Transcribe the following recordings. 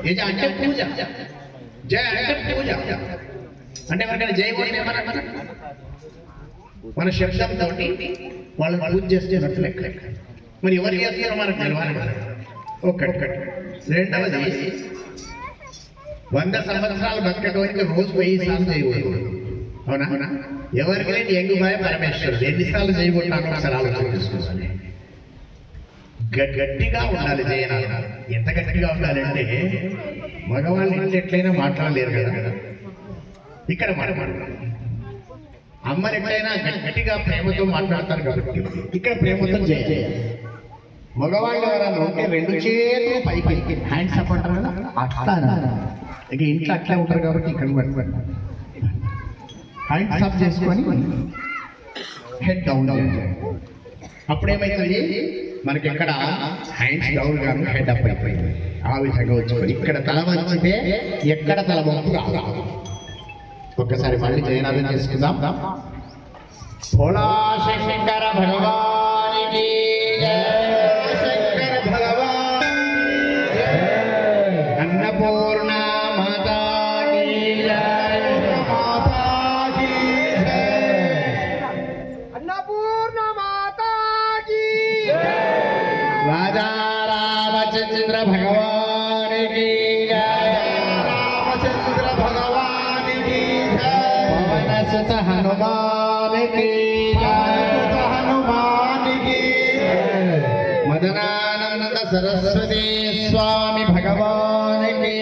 యజ అంటే పూజ, జయ అంటే పూజ. అంటే ఎవరికైనా జయ కొట్టి ఏమన్నా మన శబ్దంతో వాళ్ళని పూజ చేస్తున్నట్టు లెక్క. మరి ఎవరు చేస్తారో మనకు తెలవాలి. ఒక్కటి. రెండవది 100 సంవత్సరాలు బతకడానికి రోజు 1000 సార్లు చేయకూడదు. అవునా? ఎవరికి లేని ఎంగుబాయ పరమేశ్వరుడు ఎన్నిసార్లు చేయబోతున్నాను ఒకసారి ఆలోచన చేసుకోవాలి. గట్టిగా ఉండాలి జయనాలు. ఎంత గట్టిగా ఉండాలంటే మగవాళ్ళ నుంచి ఎట్లయినా మాట్లాడలేరు కదా. ఇక్కడ అమ్మని ఎట్లయినా గట్టిగా ప్రేమతో మాట్లాడతారు కాబట్టి ఇక్కడ ప్రేమతో చేయాలి. మగవాళ్ళు ఎవరైనా ఉంటే 2 చేతులు పైకి హ్యాండ్స్ అప్ అంటారు కదా, అట్లా ఇక ఇంట్లో అట్లా ఉంటారు కాబట్టి ఇక్కడ హ్యాండ్స్ అప్ చేసుకొని హెడ్ డౌన్ చేయాలి. అప్పుడేమైతుంది మనకి ఎక్కడ హ్యాండ్స్ డౌన్ కాదు, హెడ్ అప్ అయిపోయింది. ఆ విధంగా వచ్చి ఇక్కడ తల వంచితే ఎక్కడ తల వంపు రాదు. ఒక్కసారి మళ్ళీ జయనాథం చేసుకుందాం. భోళా శంకర భగవానికి శంకర భగవాన్, అన్నపూర్ణ మాతాకి మాతాకి అన్నపూర్ణ మాతాకి, రాజా రామచంద్ర భగవానికి రామచంద్ర భగవానికి, పవన సుత హనుమానికి హనుమానికి, మదనానంద సరస్వతి స్వామి భగవానికి,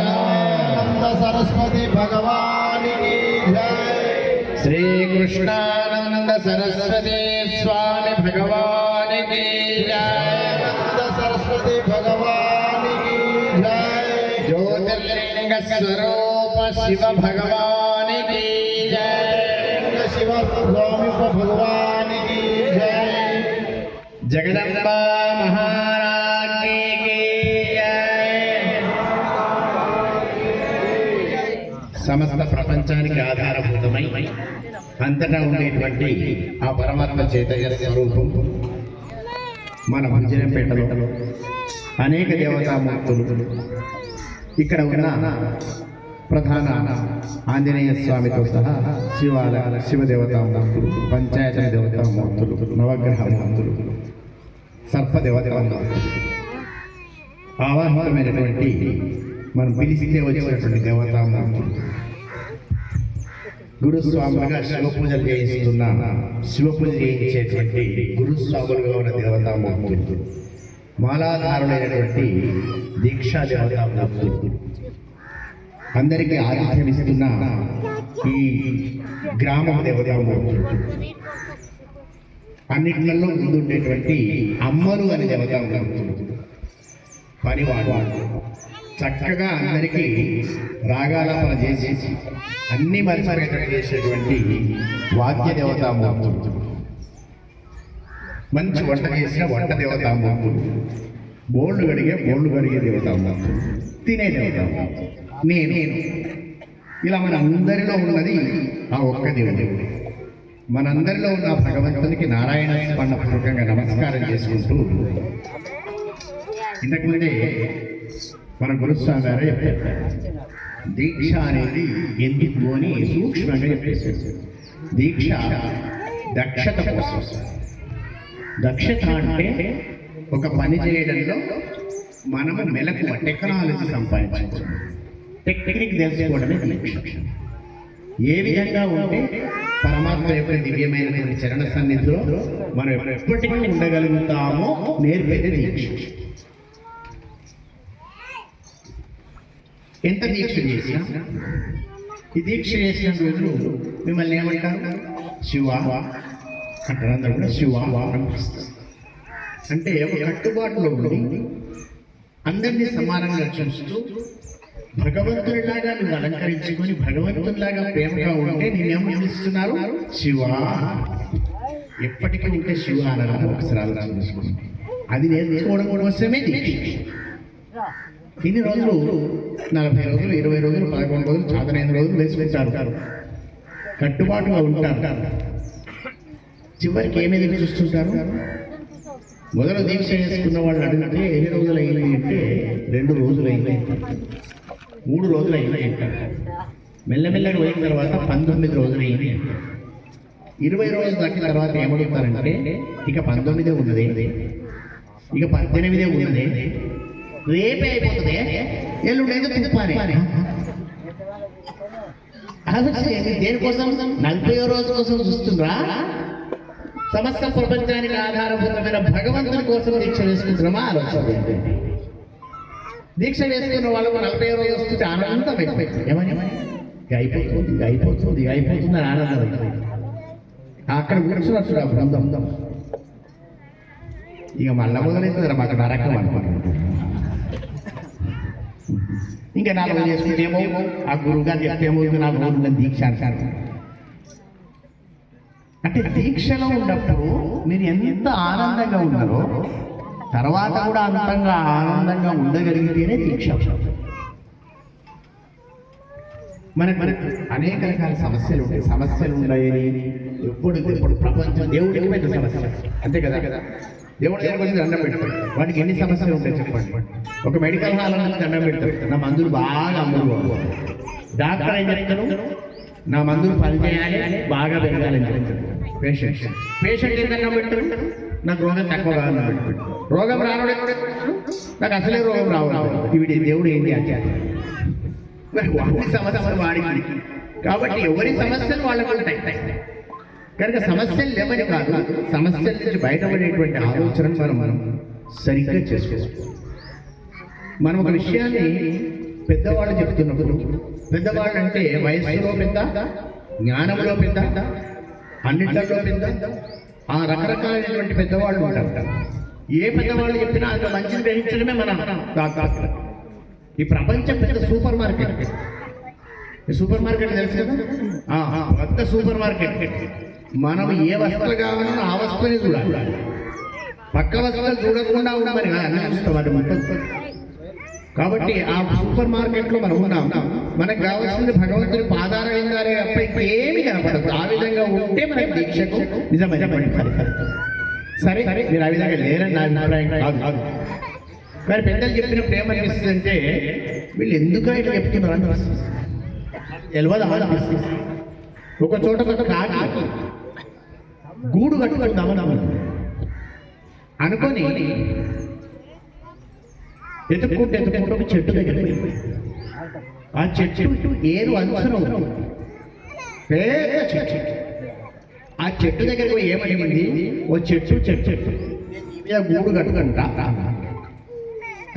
ఆనంద సరస్వతి భగవానికి జై. శ్రీకృష్ణానంద సరస్వతి స్వామి భగవానికి ఆనంద సరస్వతి భగవానికి జై. జ్యోతిర్లింగ స్వరూప శివ భగవానికి శివ స్వామి భగవానికి జై. జగదంబ మహారాజ్ఞి సమస్త ప్రపంచానికి ఆధారభూతమై అంతటా ఉండేటువంటి ఆ పరమాత్మ చైతన్య స్వరూపం మన భుజనంపేటలో అనేక దేవతామూర్తులు, ఇక్కడ ఉన్న ప్రధాన ఆంజనేయ స్వామితో సహా శివదేవతామూర్తులు, పంచాయతీ దేవతామూర్తులు, నవగ్రహ మూర్తులు, సర్పదేవతామూర్తులు, ఆవాహితమైనటువంటి మనం పిలిస్తే వచ్చినటువంటి దేవతామూర్తులు, గురుస్వాములుగా శివపూజలు చేయిస్తున్న శివపూజ చేయించేటువంటి గురుస్వాములుగా ఉన్న దేవతామూర్తులు, మాలాధారులైనటువంటి దీక్షా దేవతామూర్తులు, అందరికీ ఆతిథ్యం ఇస్తున్న ఈ గ్రామ దేవతామూర్తులు, అన్నిట్లలో ముందుండేటువంటి అమ్మలు అనే దేవతామూర్తులు, పనివాడు చక్కగా అందరికీ రాగాలాపన చేసి అన్ని మరిమరిగేటట్టు చేసేటువంటి వాద్య దేవతామూర్తులు, మంచి వంట చేసిన వంట దేవతామూర్తులు, బోళ్ళు గడిగే దేవతామూర్తులు, తినే దేవతామూర్తులు, నేను ఇలా మన అందరిలో ఉన్నది ఆ ఒక్క దేవుడు. మనందరిలో ఉన్న భగవంతునికి నారాయణ స్మరణపూర్వకంగా నమస్కారం చేసుకుంటూ ఇంతకుముందే మన గురుస్వామి గారు చెప్పారు, దీక్ష అనేది ఎందుకు అని సూక్ష్మంగా చెప్పేశారు. దీక్ష దక్షత కోసం. దక్షత అంటే ఒక పని చేయడంలో మనము మెలకువ టెక్నాలజీ సంపాదించడం, టెక్నిక్ తెలుసుకోవడమే దీక్ష. ఏ విధంగా ఉంటే పరమాత్మ యొక్క దివ్యమైన చరణ సన్నిధిలో మనం ఎప్పటికీ ఉండగలుగుతామో నేర్పేది దీక్ష. ఎంత దీక్ష చేసినా ఈ దీక్ష చేసిన రోజు మిమ్మల్ని ఏమంటారు? శివ అంటారు. అందరూ కూడా శివ అనిపిస్తారు. అంటే ఒక కట్టుబాటులో ఉండి అందరినీ సమానంగా చూస్తూ భగవంతుడిలాగా నువ్వు అలంకరించుకొని భగవంతుడిలాగా ప్రేమగా ఉంటే నేనేమో నిలుస్తున్నారు శివ. ఎప్పటికీ ఉంటే శివ అనగా ఒకసారి ఆలోచన చేసుకోండి. అది నేర్చుకోవడం కోసమే దీక్ష. ఇన్ని రోజులు 40 రోజులు, 20 రోజులు, 11 రోజులు, 15 రోజులు వేసుకుంటారు, కట్టుబాటుగా ఉంటారు. చివరికి ఏమేది చూస్తుంటారు? మొదలు దీక్ష చేసుకున్న వాళ్ళు అడిగితే ఎన్ని రోజులు అయింది అంటే 2 రోజులు అయింది, 3 రోజులు అయింది అంటారు. మెల్లమెల్లగా పోయిన తర్వాత 19 రోజులు అయింది. 20 రోజులు దాటిన తర్వాత ఏమడుగుతారంటే ఇక 19 ఉన్నది, ఇక 18 ఉన్నది, రేపే అయిపోతుంది, ఎల్లుండేదో తుప్పానే. దేనికోసం? 40వ రోజు కోసం చూస్తుండ్రా? సమస్త ప్రపంచానికి ఆధారభూతమైన భగవంతుని కోసం దీక్ష వేసుకుంటున్నామా? ఆలోచన. దీక్ష వేసుకున్న వాళ్ళకు 40వ రోజు వస్తుంది ఆనందం అయిపోయింది. ఏమని అయిపోతుంది అయిపోతుంది అయిపోతుంది అని ఆనందం అయిపోయింది. అక్కడ కూర్చున్నట్టు బృందం ఇక మళ్ళా మొదలైతుంది మాకు నరకం అనుకుంటున్నాం. ఇంకా 4 చేసుకుంటేమో ఆ గురువుగారు చెప్తేమో నాకు రోజుల దీక్ష అంటారు. అంటే దీక్షలో ఉన్నప్పుడు మీరు ఎంత ఆనందంగా ఉన్నారో తర్వాత కూడా అంతంగా ఆనందంగా ఉండగలిగితేనే దీక్ష. మనకు అనేక రకాల సమస్యలు ఉంటాయి. సమస్యలు ఉన్నాయని ఎప్పుడు ప్రపంచం దేవుడికి పెద్ద సమస్య అంతే కదా. దేవుడు దగ్గరికి వచ్చి దండం పెడతాడు. వాటికి ఎన్ని సమస్యలు ఉంటాయి చెప్పండి. ఒక మెడికల్ హాల్ నుంచి దండం పెడతాడు, నా మందులు బాగా అమ్ముడు. డాక్టర్ ఏం చెప్తాడు, నా మందులు పనిచేయాలి, బాగా పెరగాలని చెప్తాడు. పేషెంట్ ఏం దండం పెడతాడు, నాకు రోగం తక్కువ కావాలని పెడతాడు. రోగం రావడం నాకు అసలే రోగం రావడం. వీడి దేవుడు ఏంటి అంటే వాడి సమస్యలు వాడికి. కాబట్టి ఎవరి సమస్యలు వాళ్ళకు ఉంటాయి కనుక సమస్యలు లేవని కాదు, సమస్యల నుంచి బయటపడేటువంటి ఆలోచన మనం సరిగ్గా చేసుకోవాలి. మనం ఒక విషయాన్ని పెద్దవాళ్ళు చెప్తున్నప్పుడు, పెద్దవాళ్ళు అంటే వయస్సులో పెద్ద, జ్ఞానంలో పెద్ద, అన్నింటిలో పెద్ద, ఆ రకరకాలైనటువంటి పెద్దవాళ్ళు ఉంటారు. ఏ పెద్దవాళ్ళు చెప్పినా అంత మంచిని గ్రహించడమే మన తాత్కాలిక. ఈ ప్రపంచం పెద్ద సూపర్ మార్కెట్. సూపర్ మార్కెట్ తెలుసు కదా, పెద్ద సూపర్ మార్కెట్. మనం ఏ వస్తువులు కావాలన్నా ఆ వస్తువుని చూడాలి, పక్క వస్తువులు చూడకుండా ఉండమని చూస్తాం. కాబట్టి ఆ సూపర్ మార్కెట్లో మనం ఉన్నాం. మనకు కావాల్సింది భగవంతుని పాదారవిందాలే తప్ప ఇంకేమీ కనపడదు. ఆ విధంగా ఉంటే మనకి దీక్షకు నిజమైన ఫలితం. సరే మీరు ఆ విధంగా లేరని నా అభిప్రాయం కాదు. కానీ పెద్దలు చెప్పినప్పుడు ఏమనిపిస్తుంది అంటే వీళ్ళు ఎందుకు ఇట్లా చెప్తున్నారు అనిపిస్తుంది. తెలియదు అనిపిస్తుంది. ఒక చోట ఒక కాకి గూడు కట్టుకుందామని అనుకొని ఎత్తుకుంటే ఒక చెట్టు దగ్గర ఆ చెట్టు ఏరు అంచున పెద్ద చెట్టు. ఆ చెట్టు దగ్గర ఏమనింది, ఓ చెట్టు గూడు కట్టుకుంటా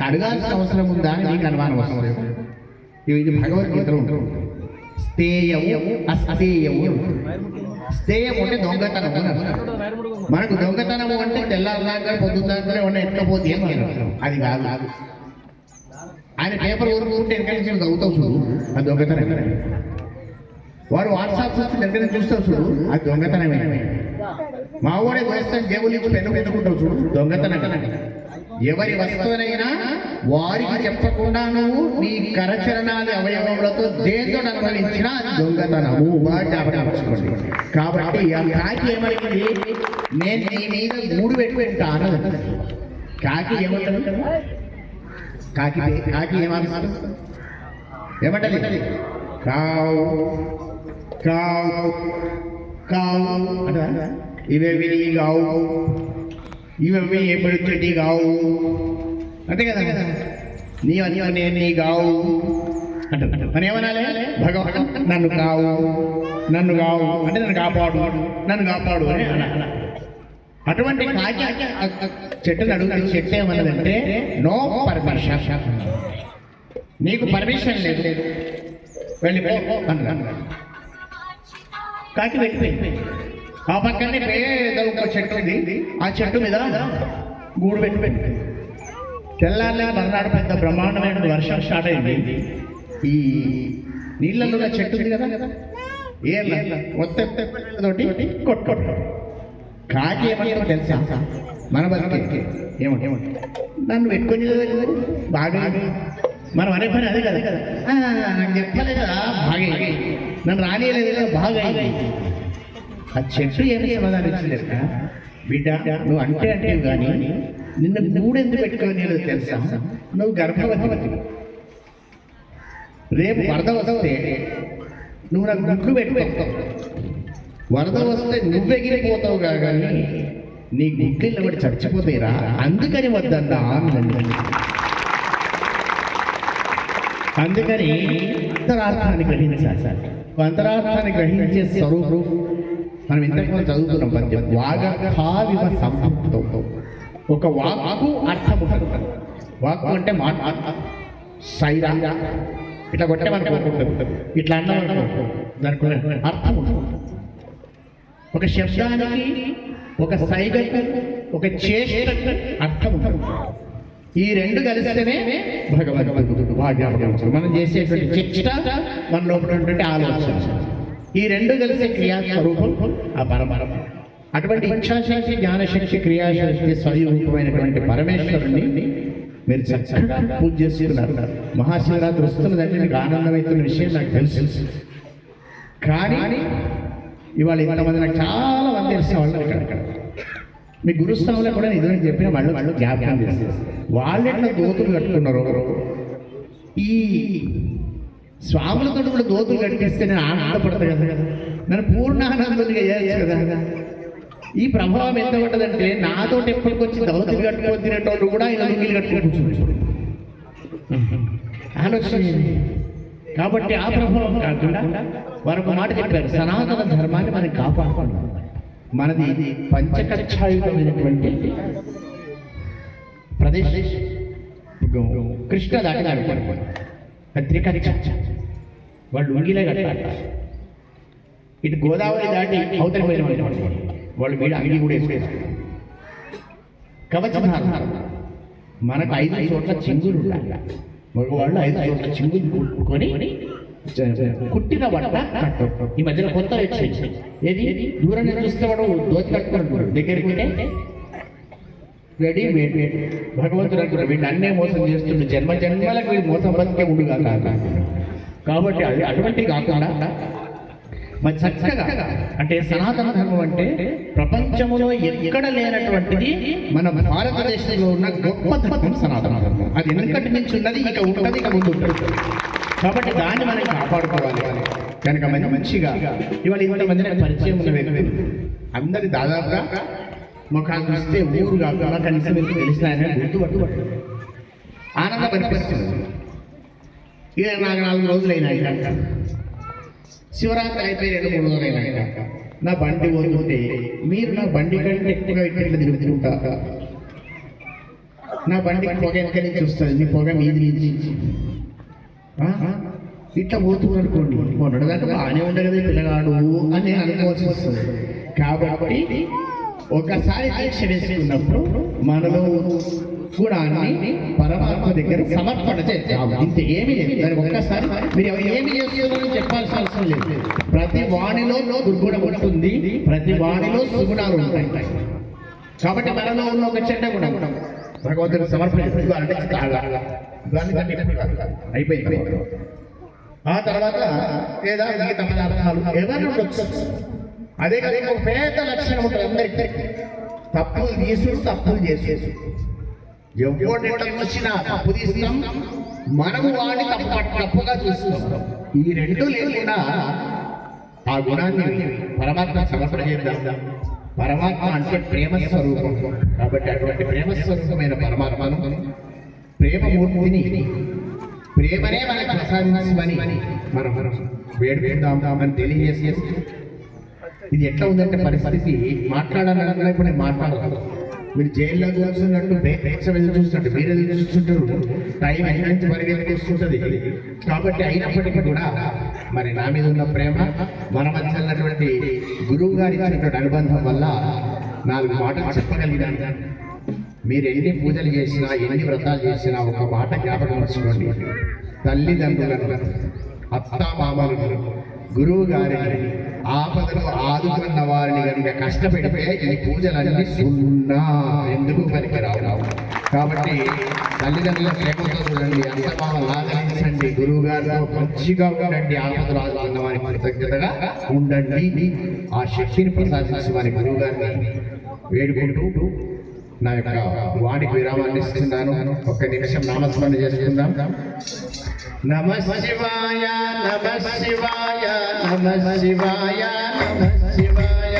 అడగాల్సిన అవసరం ఉందా అని నీకు అనుమానం వస్తుంది. ఇది భగవద్గీతలో ఉంటుంది. స్థేయము అస్థేయము. స్థేయము అంటే దొంగతనము. మనకు దొంగతనము అంటే తెల్లారిదాకా పొద్దుదాకా ఏమన్నా ఎక్కకపోతే అది కాదు. ఆయన పేపర్ ఊరుకుంటే ఎక్కడి నుంచి చదువుతావు చూడు, అది దొంగతనమే. వాడు వాట్సాప్ చూస్తే దగ్గర చూస్తావు చూడు, అది దొంగతనమే. మావాడే వేస్తాను జేబులు ఇచ్చి పెన్ను పెట్టుకుంటావు చూడు, దొంగతనమే. ఎవరి వస్తువునైనా వారికి చెప్పకుండా నువ్వు నీ కరచరణాది అవయవములతో దేంతో అనుభవించిన దొంగతనము. కాబట్టి ఆ కాకి ఏమైంది, నేను నీ మీద గూడు పెట్టుకుంటాను. కాకి ఏమంటాడు, కాకి ఏమంటాడు, ఏమంటది, కావు కావు కావు అంట. ఇవేవి కావు, ఇవన్నీ ఏపడిచ్చేటి కావు అంతే కదా. నీ కావు అంట. మనం ఏమనాలి, భగవాన్ నన్ను కావు అంటే నన్ను కాపాడు అని అనాలి. అటువంటి కాకి చెట్టును అడుగుతాడు. చెట్టు ఏమన్నదంటే నో పర్మిషన్, నీకు పర్మిషన్ లేదు, వెళ్ళిపో అన్నాడు. కాకి వెళ్ళిపోయింది. ఆ పక్కనే పేద ఒక చెట్టు ఉంది. ఆ చెట్టు మీద గూడు పెట్టి తెల్లారి మర్నాడు పెద్ద బ్రహ్మాండమైన వర్షం స్టార్ట్ అయింది. ఈ నీళ్ళలో ఉన్న చెట్టు ఉంది కదా, తోటి కొట్టు. కాకి ఏమంటారో తెలుసా, మన బతికే ఏమంటే నన్ను పెట్టుకొని బాగా మనం అనే పని అదే కదా. నాకు చెప్పలే కదా బాగా, నన్ను రానియలేదు కదా బాగా. ఆ చెట్టు ఏమి సమాధానం ఇచ్చలేక బిడ్డ నువ్వు అంటే కానీ నిన్ను గూడెందుకు పెట్టుకోలేదు తెలుసా? నువ్వు గర్భవతి. రేపు వరద వస్తే నువ్వు నాకు గుడ్లు పెట్టుకుంటావు. వరద వస్తే నువ్వెగిరిపోతావు కానీ నీ గుడ్లు బట్టి చచ్చిపోతాయిరా, అందుకని వద్దన్నా. అందుకని అంతరార్థాన్ని గ్రహించాలి. అంతరార్థాన్ని గ్రహించే స్వరూపం మనం ఇంతకుముందు చదువుతున్నాం పద్యం. వాగవివ సంపృక్తం. ఒక వాక్కు అర్థం ఉంటుంది. వాక్కు అంటే మాట, సైరా ఇట్లా కొట్టే మనకు ఉంటుంది, ఇట్లా అన్నాం దానికి అర్థం ఉంటుంది. ఒక శబ్దానికి, ఒక సైగకు, ఒక చేష్టకు అర్థం ఉంటుంది. ఈ రెండు కలిస్తేనే భగవంతుడు భాగ్యాపడుతుంది. మనం చేసేటువంటి చేష్ట, మన లోపల ఉన్నటువంటి ఆలోచన, ఈ రెండు కలిసే క్రియాస్వరూపం ఆ పరమాత్మ. అటువంటి ఇచ్ఛాశక్తి, జ్ఞానశక్తి, క్రియాశక్తి స్వరూపమైనటువంటి పరమేశ్వరుని మీరు చక్కగా పూజ చేస్తున్నారు. మహాశివరాత్రి వస్తున్నదంటే మీకు ఆనందమవుతున్న విషయం నాకు తెలుసు. కానీ ఇవాళ ఇంతమంది నాకు చాలా మంది తెలిసిన వాళ్ళు ఇక్కడ మీ గురుస్థానంలో కూడా నిజంగా చెప్పిన వాళ్ళు జ్ఞాపకం చేస్తారు. వాళ్ళు ఎట్లా దోతులు కట్టుకున్నారు. ఈ స్వాములతో కూడా దోతులు కట్టిస్తే నేను ఆనందపడతాను కదా, నన్ను పూర్ణానందంగా చేయొచ్చు కదా. ఈ ప్రభావం ఎంత ఉంటుందంటే నాతో ఎప్పటికి వచ్చి దోతులు కట్టుకొని తినేటోళ్ళు కూడా ఇలా లుంగిలు కట్టుకొని కూర్చుంటారు. ఆలోచన. కాబట్టి ఆ ప్రభావం కాకుండా వారు ఒక మాట చెప్పారు, సనాతన ధర్మాన్ని మనం కాపాడుకున్నాం. మనది పంచకక్షాయుతమైనటువంటి ప్రదేశ్. కృష్ణ దాటి పత్రిక వాళ్ళు ఉంగిలే కట్టాలి. ఇటు గోదావరి దాటి అవతలి పోయిన వాళ్ళు మీద అంగి కూడా వేసుకుంటారు. కవచధారం. మనకు 5 చోట్ల చెంగులు ఉండాలి. మగవాళ్ళు 5 చోట్ల చెంగులు కొట్టుకొని కుట్టిన బట్ట. ఈ మధ్యన కొత్త వచ్చింది. ఏది దూరం చూస్తే వాడు దోతి కట్టుకుంటాడు, దగ్గరికి రెడీ మేడ్. భగవంతుడు అంటున్నాడు వీడిని అన్నే మోసం చేస్తుండే, జన్మ జన్మలకు వీడు మోసం బతికే ఉండు కాక. కాబట్టి అది అటువంటి కాకుండా మరి చక్కగా అంటే సనాతన ధర్మం అంటే ప్రపంచంలో ఎక్కడ లేనటువంటిది మన భారతదేశంలో ఉన్న గొప్ప ధర్మం సనాతన ధర్మం. అది వెనుకటి నుంచి ఉన్నది, ఇక ఉంటుంది, ఇక ముందు ఉంటుంది. కాబట్టి దాన్ని మనం కాపాడుకోవాలి. కనుక మంచిగా ఇవాళ ఇంతమంది పరిచయం ఉన్న వ్యక్తులు అందరి దాదాపుగా ముఖాలు చూస్తే ఊరు కాకుండా కనీసం తెలిసిన గుర్తుపట్టు ఆనందం అనిపిస్తుంది. ఇక నాకు 4 రోజులు అయినాక, శివరాత్రి అయిపోయి 2-3 రోజులు అయినాక నా బండి పోతుంటే మీరు నా బండి కంటే ఎక్కువగా ఇట్లా తిరుగుతుంటా. నా బండికి పొగ ఎక్కడి నుంచి వస్తుంది, మీ పొగ మీది నుంచి ఇట్లా పోతుంది అనుకోండి. మొన్నటిదాకా బాగానే ఉండే కదా పిల్లగాడు అని నేను అనుకోవాల్సి వస్తుంది. కాబట్టి ఒకసారి దీక్ష వేసుకున్నప్పుడు మనలో గుణాన్ని పరమాత్మ దగ్గర సమర్పణ చేయాలి. ఇంత ఏమీ లేదు. దానికి ఒక్కసారి మీరు ఏమి చేస్తున్నారని చెప్పాల్సిన అవసరం లేదు. ప్రతి వాణిలో దుర్గుణం ఉంటుంది, ప్రతి వాణిలో సుగుణాలు ఉంటాయి. కాబట్టి మనలో ఉన్న ఒక చెడ్డ గుణం భగవంతుడు సమర్పణ అయిపోయింది. ఆ తర్వాత లేదా మిగతా పదార్థాలు ఏదైనా ఉండొచ్చు. అదే కదా ఒక పేద లక్షణం ఉంటుంది అందరికీ, తప్పులు తీసుడు, తప్పులు చేసేసు. ఎవరు వచ్చినా తప్పు తీస్తాం, మనము వాడిని తప్పుగా చూస్తున్నాం. ఈ రెండు లేకుండా ఆ గుణాన్ని పరమాత్మ సమర్పణ చేద్దాం. పరమాత్మ అంటే ప్రేమ స్వరూపం. కాబట్టి అటువంటి ప్రేమ స్వరూపమైన పరమాత్మను, ప్రేమమూర్తిని, ప్రేమనే మనకు ప్రసాదించమని మనం వేడుకుందామని తెలియజేసి, ఇది ఎట్లా ఉందంటే పరిస్థితి మాట్లాడాలన్నా ఇప్పుడు నేను మాట్లాడతాను. మీరు జైల్లో కూర్చున్నట్టు ప్రేక్ష చూస్తున్నట్టు మీరు ఎదురు చూస్తుంటారు. టైం అయినంత పరిగెత్తి వస్తుంటుంది. కాబట్టి అయినప్పటికీ కూడా మరి నా మీద ఉన్న ప్రేమ, మన మధ్య ఉన్నటువంటి గురువు గారి ఇచ్చినటువంటి అనుబంధం వల్ల 4 మాటలు చెప్పగలిగినాను. మీరు ఎన్ని పూజలు చేసినా, ఎన్ని వ్రతాలు చేసినా ఒక మాట జ్ఞాపకం ఉంచుకోండి. తల్లిదండ్రులను, అత్తామామలను, గురువు గారిని, ఆపదలో ఆదుకున్న వారిని కనుక కష్టపెడితే ఈ పూజలన్నీ సున్నా, ఎందుకు పనికిరావు. కాబట్టి తల్లిదండ్రుల ప్రేమతో చూడండి, అత్తమామలు ఆదరించండి, గురువు గారితో మంచిగా ఉండండి, ఆపదలు ఆదుకున్న వారి కృతజ్ఞతగా ఉండండి. ఆ శక్తిని ప్రసాదించి వారి గురువు గారిని వేడుకుంటూ నా యొక్క వాడికి విరామాన్ని ఇస్తున్నాను. ఒక్క నిమిషం నామస్మరణ చేసుకుందాం. నమ శివాయ నమ శివాయ నమ శివాయ నమ శివాయ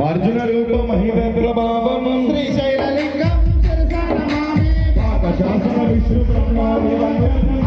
అర్జున రూప మహిమేంద్ర భావం శ్రీశైలలింగం శిరసా నమామి పాకశాసన విష్ణు బ్రహ్మాది వందనం